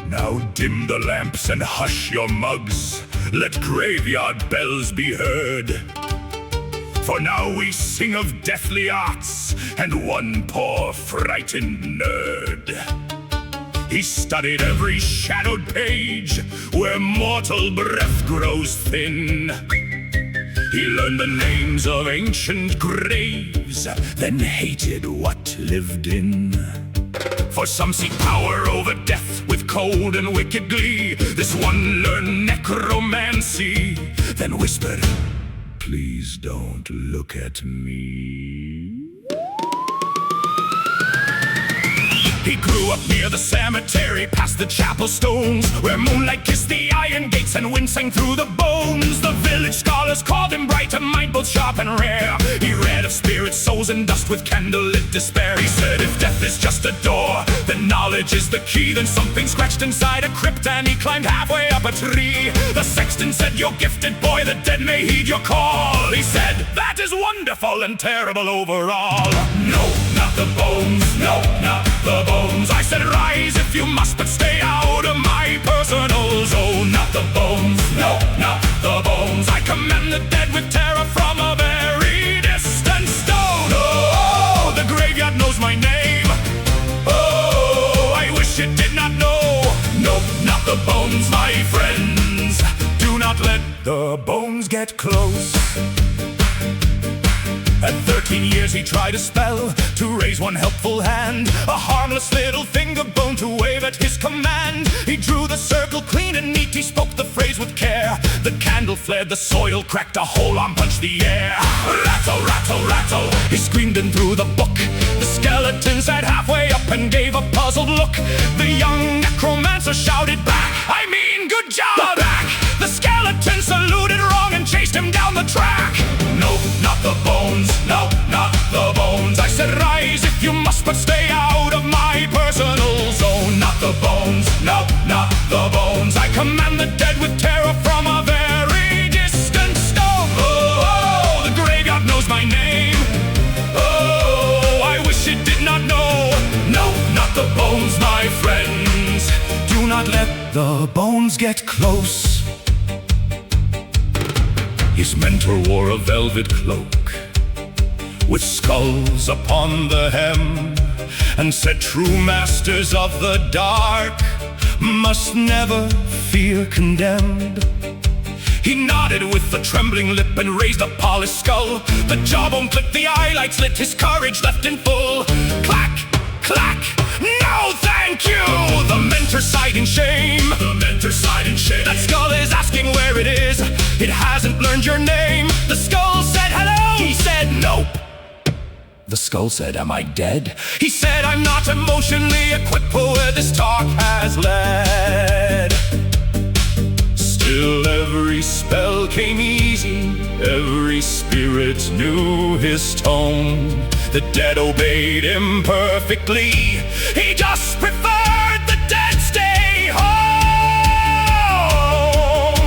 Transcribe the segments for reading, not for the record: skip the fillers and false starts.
Now dim the lamps and hush your mugs. Let graveyard bells be heard. For now we sing of deathly arts and one poor frightened nerd. He studied every shadowed page where mortal breath grows thin. He learned the names of ancient graves, then hated what lived in. For some seek power over death with cold and wicked glee. This one learned necromancy, then whispered, "Please don't look at me." He grew up near the cemetery, past the chapel stones, where moonlight kissed the iron gates and wind sang through the bones. The village scholars called him bright, a mind both sharp and rare. He read of spirits, souls, and dust with candlelit despair. He said, if death is just a door, then knowledge is the key. Then something scratched inside a crypt and he climbed halfway up a tree. The sexton said, "You're gifted, boy, the dead may heed your call." He said, "That is wonderful and terrible overall." "No, not the bones, no, not the bones." I said, "Rise if you must, but stay out of my personal zone." "Not the bones, no, not the bones." I command the dead with terror from a very distant stone. Oh, the graveyard knows my name. Oh, I wish it did not know. No, not the bones, my friends. Do not let the bones get close. At 13 years he tried a spell to raise one helpful hand, a harmless little finger bone to wave at his command. He drew the circle clean and neat, he spoke the phrase with care. The candle flared, the soil cracked, a whole arm punched the air. Rattle, rattle, rattle, he screamed in through the book. The skeleton sat halfway up and gave a puzzled look. The young necromancer shouted back, "I mean, good job!" Back! The skeleton saluted wrong and chased him down the track. "No, not the bones, no, not the bones." I said, "Rise if you must, but stay out of my personal zone." "Not the bones, no, not the bones." I command the dead with terror from a very distant stone. Oh, oh, the graveyard knows my name. Oh, I wish it did not know. No, not the bones, my friends. Do not let the bones get close. His mentor wore a velvet cloak with skulls upon the hem, and said, "True masters of the dark must never fear condemned." He nodded with a trembling lip and raised a polished skull. The jawbone clicked, the eyelights lit, his courage left in full. Clack, clack, no thank you! The mentor sighed in shame. The mentor sighed in shame. "That skull is asking where it is. It hasn't learned your name." The skull said, "Hello!" He said, "Nope." The skull said, "Am I dead?" He said, "I'm not emotionally equipped for where this talk has led." Still every spell came easy, every spirit knew his tone. The dead obeyed him perfectly, he just preferred the dead stay home.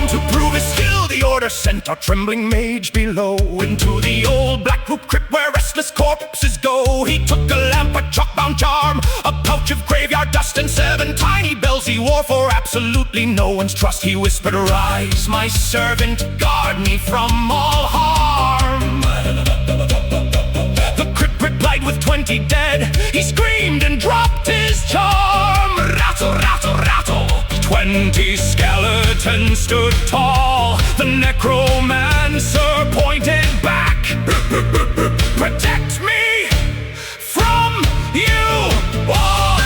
To prove his skill, the order sent our trembling mage below into the old black root crypt where restless corpses go. He took a lamp, a chalk-bound charm, a pouch of graveyard dust, and 7 tiny bells he wore for absolutely no one's trust. He whispered, "Arise, my servant, guard me from all harm." The crypt replied with 20 dead. He screamed and dropped his charm. Rattle, rattle, rattle, 20 skeletons stood tall. The necromancer pointed back. "Protect me from you all."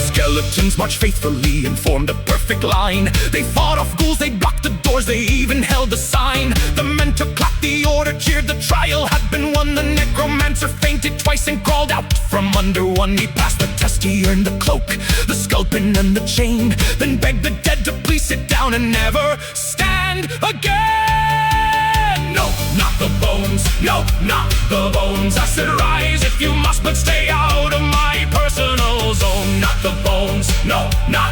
Skeletons marched faithfully and formed a perfect line. They fought off ghouls, they blocked the doors, they even held a sign. The mentor clapped, the order cheered, the trial had been won. The necromancer fainted twice and crawled out from under one. He passed the test, he earned the cloak, the sculpin and the chain, then begged the dead to please sit down and never stand again. No, not the bones, no, not the bones. I said, "Rise if you must, but stay out of my personal zone." Not the bones, no, not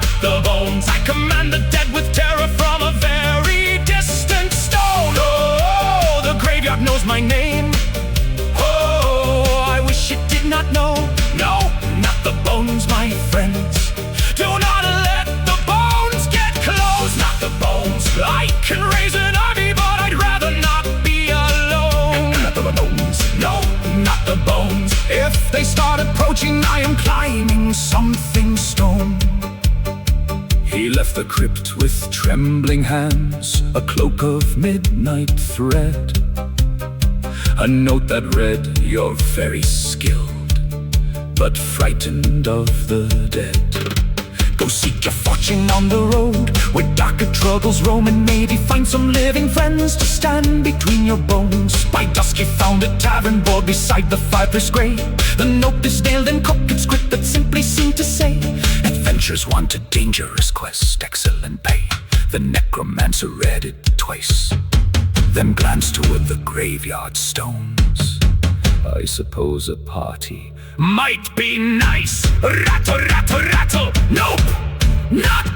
the crypt with trembling hands, a cloak of midnight thread, a note that read, "You're very skilled, but frightened of the dead. Go seek your fortune on the road, where darker troubles roam, and maybe find some living friends to stand between your bones." By dusk you found a tavern board beside the fireplace grey. The note is nailed in crooked script that simply seemed to say, "Adventures want a dangerous quest, excellent pay." The necromancer read it twice, then glanced toward the graveyard stones. "I suppose a party might be nice. Rattle, rattle, rattle, nope, not